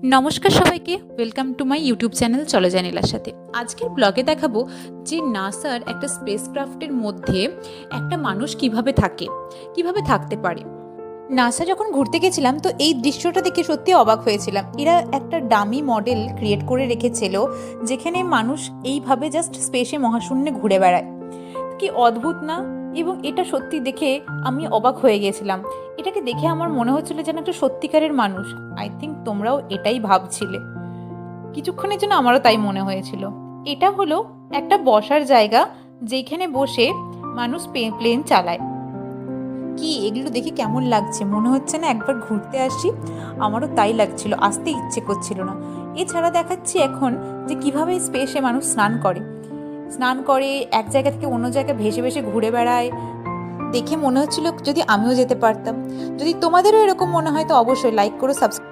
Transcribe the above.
নমস্কার সবাইকে, welcome to my YouTube channel চলো যাই নীলার সাথে। আজকের ব্লগে দেখাবো যে নাসার একটা স্পেসক্রাফটের মধ্যে একটা মানুষ কিভাবে থাকে, কিভাবে থাকতে পারে। নাসা যখন ঘুরতে গেছিলাম তো এই দৃশ্যটা দেখে সত্যি অবাক হয়েছিলাম। এরা একটা ডামি মডেল ক্রিয়েট করে রেখেছিল যেখানে মানুষ এইভাবে জাস্ট স্পেসে মহাশূন্যে ঘুরে বেড়ায়। কি অদ্ভুত না? এবং এটা সত্যি দেখে আমি অবাক হয়ে গেছিলাম। এটাকে দেখে আমার মনে হচ্ছিল যেন একটা সত্যিকারের মানুষ। আই থিঙ্ক তোমরাও এটাই ভাবছিলে। কিছুক্ষণের জন্য আমারও তাই মনে হয়েছিল। এটা হলো একটা বসার জায়গা যেখানে বসে মানুষ প্লেন চালায়। কি এগুলো দেখে কেমন লাগছে, মনে হচ্ছে না একবার ঘুরতে আসি? আমারও তাই লাগছিল, আসতে ইচ্ছে করছিল না। এছাড়া দেখাচ্ছি এখন যে কিভাবে স্পেসে মানুষ স্নান করে এক জায়গা থেকে অন্য জায়গায় ভেসে ভেসে ঘুরে বেড়ায়। দেখে মনে হচ্ছিল যদি আমিও যেতে পারতাম। যদি তোমাদেরও এরকম মনে হয় তো অবশ্যই লাইক করো, সাবস্ক্রাইব